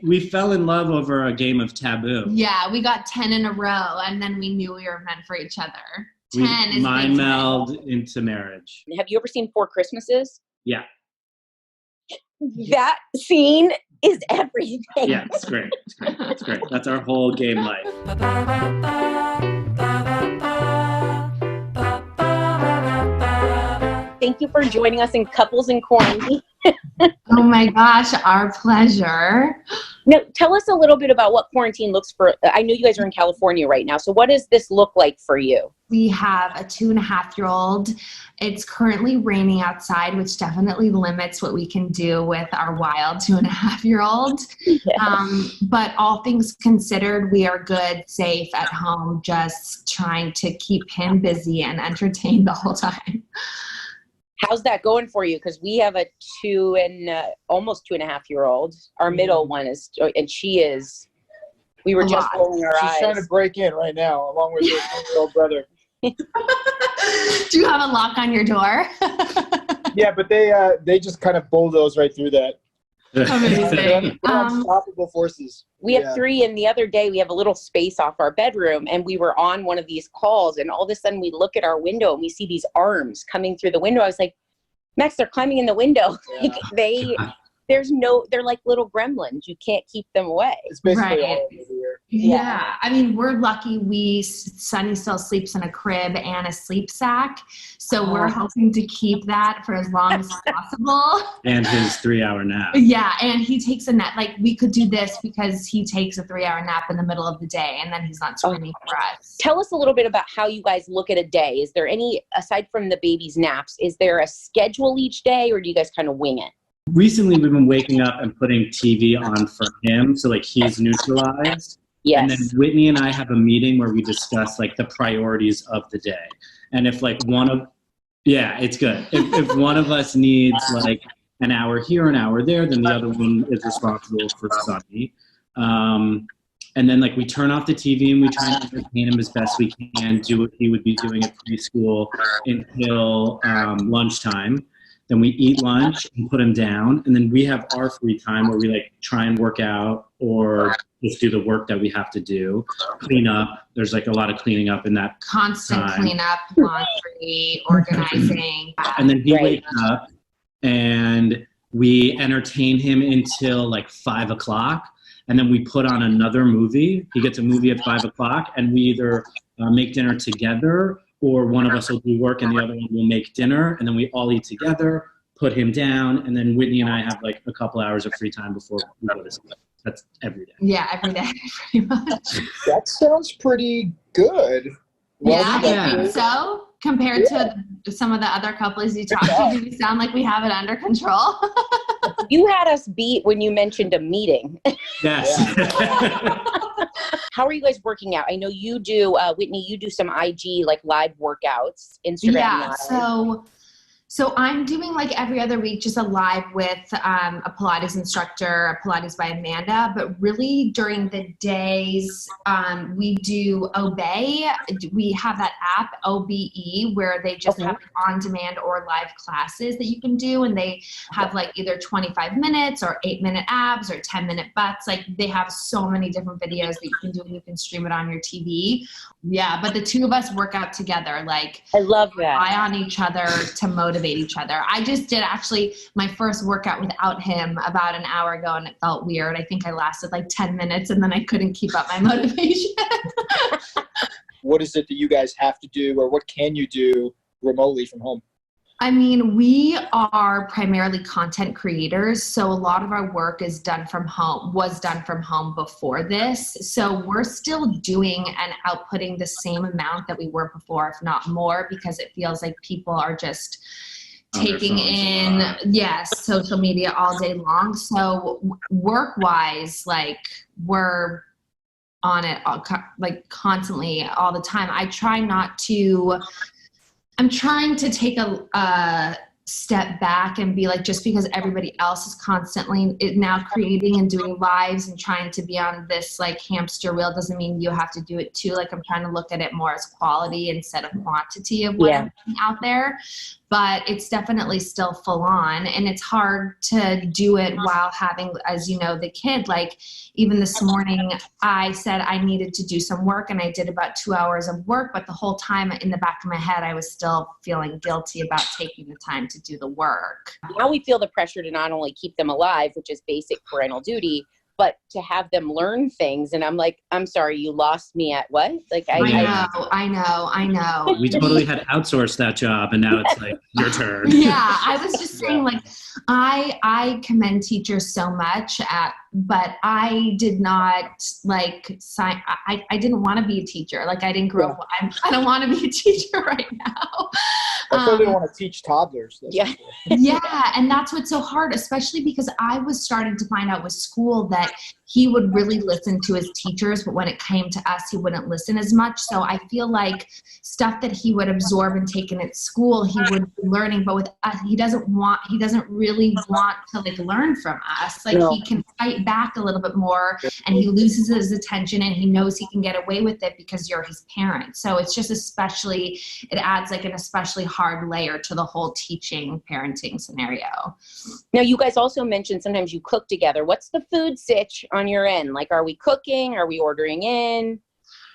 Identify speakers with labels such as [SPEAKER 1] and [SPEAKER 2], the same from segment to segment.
[SPEAKER 1] We fell in love over a game of Taboo.
[SPEAKER 2] Yeah, we got 10 in a row, and then we knew we were meant for each other. 10
[SPEAKER 1] we
[SPEAKER 2] is
[SPEAKER 1] mind meld into marriage.
[SPEAKER 3] Have you ever seen Four Christmases?
[SPEAKER 1] Yeah.
[SPEAKER 3] That scene is everything.
[SPEAKER 1] Yeah, it's great. It's great. It's great. That's our whole game life.
[SPEAKER 3] Thank you for joining us in Couples in Quarantine.
[SPEAKER 2] Oh my gosh, our pleasure.
[SPEAKER 3] Now, tell us a little bit about what quarantine looks for. I know you guys are in California right now. So what does this look like for you?
[SPEAKER 2] We have a 2.5-year-old. It's currently raining outside, which definitely limits what we can do with our wild 2.5-year-old. Yes. But all things considered, we are good, safe at home, just trying to keep him busy and entertained the whole time.
[SPEAKER 3] How's that going for you? Because we have a almost 2.5-year-old. Our middle one is, and she is, we were just rolling our eyes.
[SPEAKER 4] She's trying to break in right now, along with her little brother.
[SPEAKER 2] Do you have a lock on your door?
[SPEAKER 4] Yeah, but they just kind of bulldoze right through that.
[SPEAKER 2] Amazing.
[SPEAKER 4] They're unstoppable forces.
[SPEAKER 3] We have 3, and the other day we have a little space off our bedroom, and we were on one of these calls, and all of a sudden we look at our window and we see these arms coming through the window. I was like, Max, they're climbing in the window.
[SPEAKER 4] Yeah.
[SPEAKER 3] They're like little gremlins. You can't keep them away.
[SPEAKER 4] It's basically
[SPEAKER 2] Right.
[SPEAKER 4] all over here.
[SPEAKER 2] Yeah. I mean, we're lucky Sonny still sleeps in a crib and a sleep sack. So we're hoping to keep that for as long as possible.
[SPEAKER 1] And his 3-hour nap.
[SPEAKER 2] Yeah. And he takes a nap. Like, we could do this because he takes a 3-hour nap in the middle of the day, and then he's not screaming for us.
[SPEAKER 3] Tell us a little bit about how you guys look at a day. Is there any, aside from the baby's naps, is there a schedule each day, or do you guys kind of wing it?
[SPEAKER 1] Recently, we've been waking up and putting TV on for him, so like he's neutralized.
[SPEAKER 3] Yes.
[SPEAKER 1] And then Whitney and I have a meeting where we discuss like the priorities of the day. And if like it's good. If one of us needs like an hour here, an hour there, then the other one is responsible for Sonny. And then like we turn off the TV and we try and entertain him as best we can, do what he would be doing at preschool until lunchtime. Then we eat lunch and put him down. And then we have our free time where we like try and work out or just do the work that we have to do. Clean up. There's like a lot of cleaning up in that
[SPEAKER 2] Constant
[SPEAKER 1] time.
[SPEAKER 2] cleanup, laundry, organizing.
[SPEAKER 1] And then he wakes up and we entertain him until like 5 o'clock. And then we put on another movie. He gets a movie at 5 o'clock and we either make dinner together, or one of us will do work and the other one will make dinner, and then we all eat together, put him down, and then Whitney and I have like a couple hours of free time before we go to sleep. That's every day.
[SPEAKER 2] Yeah, every day, pretty much.
[SPEAKER 4] That sounds pretty good.
[SPEAKER 2] Yeah, I think so. Compared to some of the other couples you talk to, we sound like we have it under control.
[SPEAKER 3] You had us beat when you mentioned a meeting.
[SPEAKER 1] Yes.
[SPEAKER 3] How are you guys working out? I know you do, Whitney, you do some IG like live workouts, Instagram live.
[SPEAKER 2] So I'm doing like every other week, just a live with a Pilates instructor, Pilates by Amanda. But really during the days, we do Obey. We have that app, OBE, where they just have on-demand or live classes that you can do. And they have like either 25 minutes or 8-minute abs or 10-minute butts. Like they have so many different videos that you can do and you can stream it on your TV. Yeah, but the two of us work out together. Like
[SPEAKER 3] I love that.
[SPEAKER 2] Rely on each other to motivate each other. I just did actually my first workout without him about an hour ago and it felt weird. I think I lasted like 10 minutes and then I couldn't keep up my motivation.
[SPEAKER 4] What is it that you guys have to do, or what can you do remotely from home?
[SPEAKER 2] I mean, we are primarily content creators, so a lot of our work was done from home before this. So we're still doing and outputting the same amount that we were before, if not more, because it feels like people are just taking in, social media all day long. So work-wise, like we're on it like constantly all the time. I'm trying to take a step back and be like, just because everybody else is constantly now creating and doing lives and trying to be on this like hamster wheel doesn't mean you have to do it too. Like I'm trying to look at it more as quality instead of quantity of what I'm putting out there. But it's definitely still full on, and it's hard to do it while having, as you know, the kid. Like even this morning, I said I needed to do some work, and I did about 2 hours of work, but the whole time in the back of my head, I was still feeling guilty about taking the time to do the work.
[SPEAKER 3] Now we feel the pressure to not only keep them alive, which is basic parental duty, but to have them learn things. And I'm like, I'm sorry, you lost me at what? Like,
[SPEAKER 2] I know.
[SPEAKER 1] We totally had outsourced that job, and now it's like your turn.
[SPEAKER 2] Yeah, I was just saying, like, I commend teachers so much, but I did not like sign. I didn't want to be a teacher. Like, I didn't grow up. I don't want to be a teacher right now.
[SPEAKER 4] I certainly want to teach toddlers.
[SPEAKER 3] Yeah.
[SPEAKER 2] Yeah, and that's what's so hard, especially because I was starting to find out with school that he would really listen to his teachers, but when it came to us, he wouldn't listen as much. So I feel like stuff that he would absorb and take in at school, he would be learning, but with us, he doesn't really want to like learn from us. Like he can fight back a little bit more, and he loses his attention, and he knows he can get away with it because you're his parent. So it's just it adds like an especially hard layer to the whole teaching parenting scenario.
[SPEAKER 3] Now, you guys also mentioned sometimes you cook together. What's the food sitch on your end? Like, are we cooking? Are we ordering in?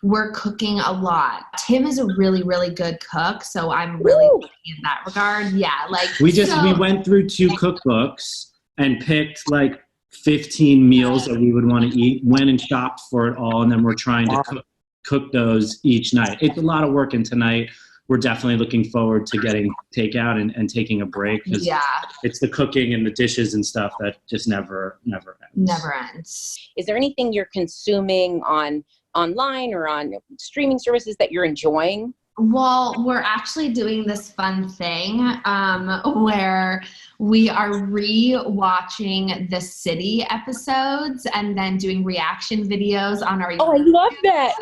[SPEAKER 2] We're cooking a lot. Tim is a really, really good cook, so I'm really lucky in that regard. Yeah, like
[SPEAKER 1] we went through 2 cookbooks and picked like 15 meals that we would want to eat, went and shopped for it all, and then we're trying to cook those each night. It's a lot of work, and tonight we're definitely looking forward to getting takeout and taking a break.
[SPEAKER 2] Yeah.
[SPEAKER 1] It's the cooking and the dishes and stuff that just never ends.
[SPEAKER 2] Never ends.
[SPEAKER 3] Is there anything you're consuming online or on streaming services that you're enjoying?
[SPEAKER 2] Well, we're actually doing this fun thing where we are re-watching the City episodes and then doing reaction videos on our YouTube.
[SPEAKER 3] Oh, I love that.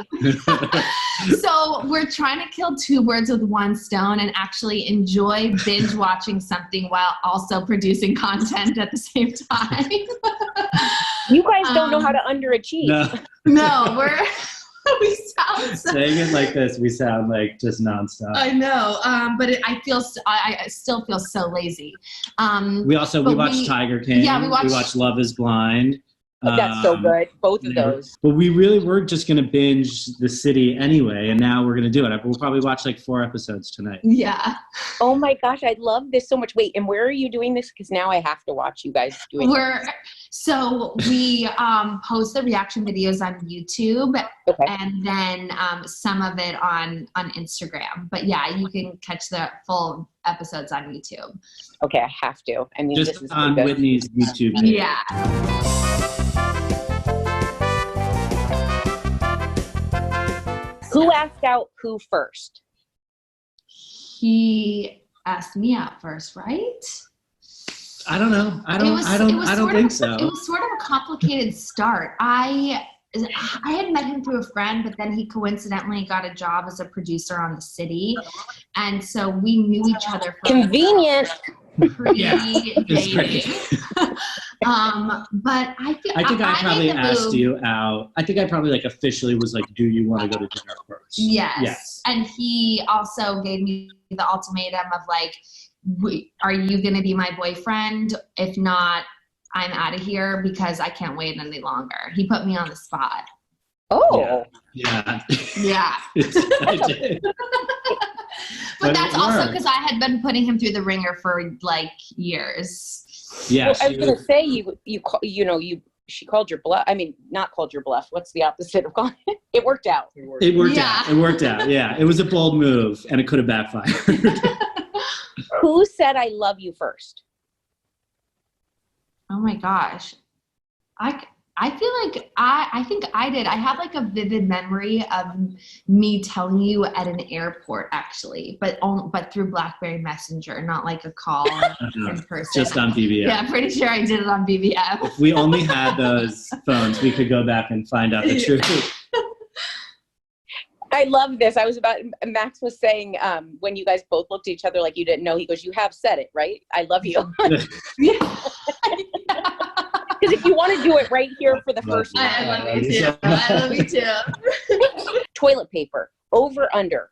[SPEAKER 2] So we're trying to kill 2 birds with 1 stone and actually enjoy binge watching something while also producing content at the same time.
[SPEAKER 3] You guys don't know how to underachieve.
[SPEAKER 2] No, we sound so,
[SPEAKER 1] saying it like this, we sound like just nonstop.
[SPEAKER 2] I know, but I still feel so lazy.
[SPEAKER 1] We watched Tiger King.
[SPEAKER 2] Yeah, we
[SPEAKER 1] watched Love Is Blind.
[SPEAKER 3] That's so good. Both of those.
[SPEAKER 1] But we really were just going to binge The City anyway, and now we're going to do it. We'll probably watch like 4 episodes tonight.
[SPEAKER 2] Yeah.
[SPEAKER 3] Oh my gosh, I love this so much. Wait, and where are you doing this? Because now I have to watch you guys doing it.
[SPEAKER 2] So we post the reaction videos on YouTube, and then some of it on Instagram. But yeah, you can catch the full episodes on YouTube.
[SPEAKER 3] Okay, I have to. I mean,
[SPEAKER 1] just
[SPEAKER 3] this is
[SPEAKER 1] on
[SPEAKER 3] good.
[SPEAKER 1] Whitney's YouTube page.
[SPEAKER 2] Yeah.
[SPEAKER 3] Who asked out who first?
[SPEAKER 2] He asked me out first, right?
[SPEAKER 1] I don't know. I don't think so.
[SPEAKER 2] It was sort of a complicated start. I had met him through a friend, but then he coincidentally got a job as a producer on The City, and so we knew each other for
[SPEAKER 3] convenient.
[SPEAKER 2] Pre-dating. But I think I
[SPEAKER 1] probably asked you out. I think I probably like officially was like, "Do you want to go to dinner first?"
[SPEAKER 2] Yes. And he also gave me the ultimatum of like, are you going to be my boyfriend? If not, I'm out of here because I can't wait any longer. He put me on the spot.
[SPEAKER 3] Oh.
[SPEAKER 1] Yeah.
[SPEAKER 2] I did. But that's also because I had been putting him through the ringer for like years.
[SPEAKER 1] Yeah.
[SPEAKER 3] Well, I was going to say she called your bluff. I mean, not called your bluff. What's the opposite of calling it? It worked out.
[SPEAKER 1] It worked out. Yeah. It was a bold move and it could have backfired.
[SPEAKER 3] Who said I love you first?
[SPEAKER 2] Oh my gosh. I feel like I think I did. I have like a vivid memory of me telling you at an airport actually, but through BlackBerry Messenger, not like a call in person.
[SPEAKER 1] Just on BBM.
[SPEAKER 2] Yeah, I'm pretty sure I did it on BBM.
[SPEAKER 1] If we only had those phones, we could go back and find out the truth.
[SPEAKER 3] I love this. Max was saying, when you guys both looked at each other like you didn't know, he goes, you have said it, right? I love you. Because if you want to do it right here for the first time.
[SPEAKER 2] I love you too. I love you too.
[SPEAKER 3] Toilet paper, over, under.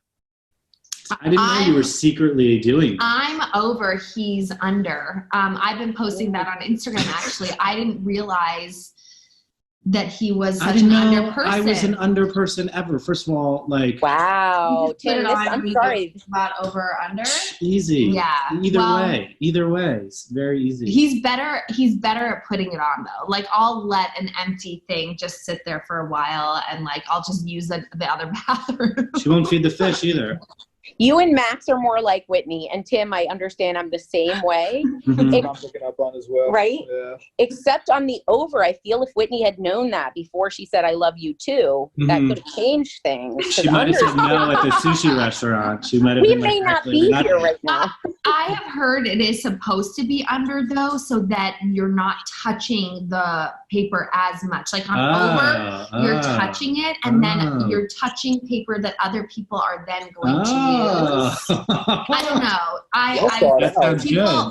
[SPEAKER 1] I didn't know you were secretly doing that.
[SPEAKER 2] I'm over, he's under. I've been posting that on Instagram, actually. I didn't realize that he was such an under person.
[SPEAKER 1] I was an under person ever. First of all, like...
[SPEAKER 3] Wow. Tim, I'm sorry.
[SPEAKER 2] About over or under?
[SPEAKER 1] Easy.
[SPEAKER 2] Yeah.
[SPEAKER 1] Either way. It's very easy.
[SPEAKER 2] He's better at putting it on, though. Like, I'll let an empty thing just sit there for a while, and, like, I'll just use the other bathroom.
[SPEAKER 1] She won't feed the fish either.
[SPEAKER 3] You and Max are more like Whitney, and Tim, I understand I'm the same way.
[SPEAKER 1] Mhm.
[SPEAKER 4] I'm picking up on as well.
[SPEAKER 3] Right?
[SPEAKER 4] Yeah.
[SPEAKER 3] Except on the over, I feel if Whitney had known that before she said, I love you too, that could have changed things.
[SPEAKER 1] She might have said no at the sushi restaurant. She might have
[SPEAKER 3] We
[SPEAKER 1] been
[SPEAKER 3] may
[SPEAKER 1] like,
[SPEAKER 3] not
[SPEAKER 1] actually,
[SPEAKER 3] be
[SPEAKER 1] not
[SPEAKER 3] here right now.
[SPEAKER 2] I have heard it is supposed to be under, though, so that you're not touching the paper as much. Like on over, you're touching it, and then you're touching paper that other people are then going to use. I don't know.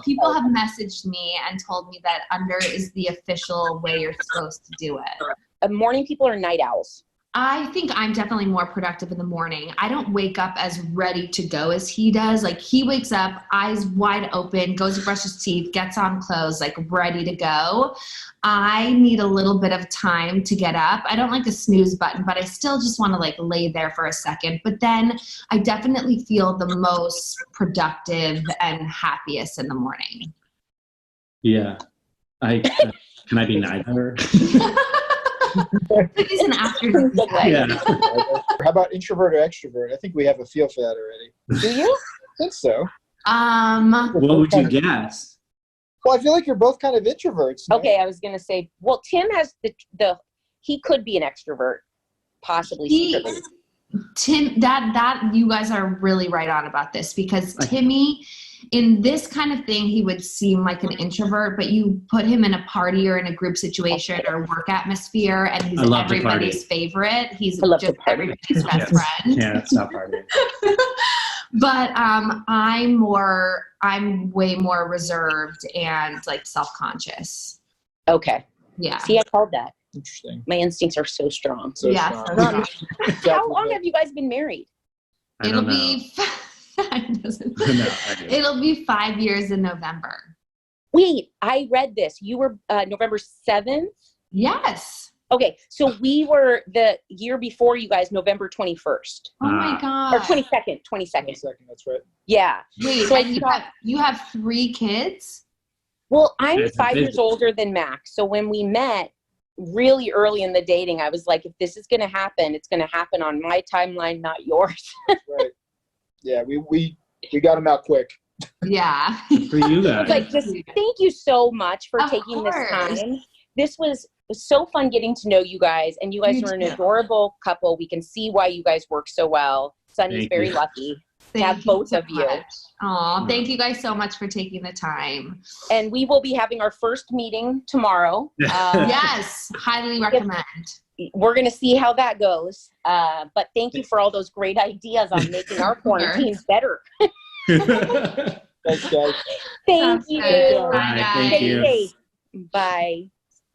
[SPEAKER 2] People have messaged me and told me that under is the official way you're supposed to do it.
[SPEAKER 3] Morning people are night owls.
[SPEAKER 2] I think I'm definitely more productive in the morning. I don't wake up as ready to go as he does. Like, he wakes up, eyes wide open, goes to brush his teeth, gets on clothes, like ready to go. I need a little bit of time to get up. I don't like a snooze button, but I still just want to like lay there for a second. But then I definitely feel the most productive and happiest in the morning.
[SPEAKER 1] Yeah. Can I be neither?
[SPEAKER 2] It's an afternoon.
[SPEAKER 1] Yeah.
[SPEAKER 4] How about introvert or extrovert? I think we have a feel for that already.
[SPEAKER 3] Do you?
[SPEAKER 4] I think so.
[SPEAKER 1] What would you guess?
[SPEAKER 4] Well, I feel like you're both kind of introverts. No?
[SPEAKER 3] Okay, I was going to say, well, Tim has he could be an extrovert, possibly secretly.
[SPEAKER 2] Tim, that you guys are really right on about this, because Timmy, in this kind of thing, he would seem like an introvert, but you put him in a party or in a group situation or work atmosphere, and he's everybody's favorite. He's just everybody's best friend.
[SPEAKER 1] Yeah, it's not partying.
[SPEAKER 2] But I'm way more reserved and like self-conscious.
[SPEAKER 3] Okay.
[SPEAKER 2] Yeah.
[SPEAKER 3] See, I called that.
[SPEAKER 4] Interesting.
[SPEAKER 3] My instincts are so strong.
[SPEAKER 2] Yeah.
[SPEAKER 3] How long have you guys been married?
[SPEAKER 2] It'll be 5 years in November.
[SPEAKER 3] Wait, I read this. You were November 7th?
[SPEAKER 2] Yes.
[SPEAKER 3] Okay, so we were the year before you guys, November 21st.
[SPEAKER 2] Oh my God.
[SPEAKER 3] Or 22nd.
[SPEAKER 4] 22nd, that's right.
[SPEAKER 3] Yeah.
[SPEAKER 2] Wait,
[SPEAKER 3] so
[SPEAKER 2] and you have 3 kids?
[SPEAKER 3] Well, I'm 5 years older than Max. So when we met really early in the dating, I was like, if this is going to happen, it's going to happen on my timeline, not yours.
[SPEAKER 4] Right. Yeah, we got him out quick.
[SPEAKER 2] Yeah.
[SPEAKER 1] For you guys.
[SPEAKER 3] Like, just thank you so much for taking this time. This was so fun getting to know you guys, and you guys are an adorable couple. We can see why you guys work so well. Sunny's very lucky to have both of you.
[SPEAKER 2] Oh, thank you guys so much for taking the time.
[SPEAKER 3] And we will be having our first meeting tomorrow.
[SPEAKER 2] Yes, highly recommend.
[SPEAKER 3] We're going to see how that goes. But thank you for all those great ideas on making our quarantines better.
[SPEAKER 4] Thanks, guys.
[SPEAKER 3] Thank you.
[SPEAKER 2] Bye, guys.
[SPEAKER 1] Thank you.
[SPEAKER 3] Bye.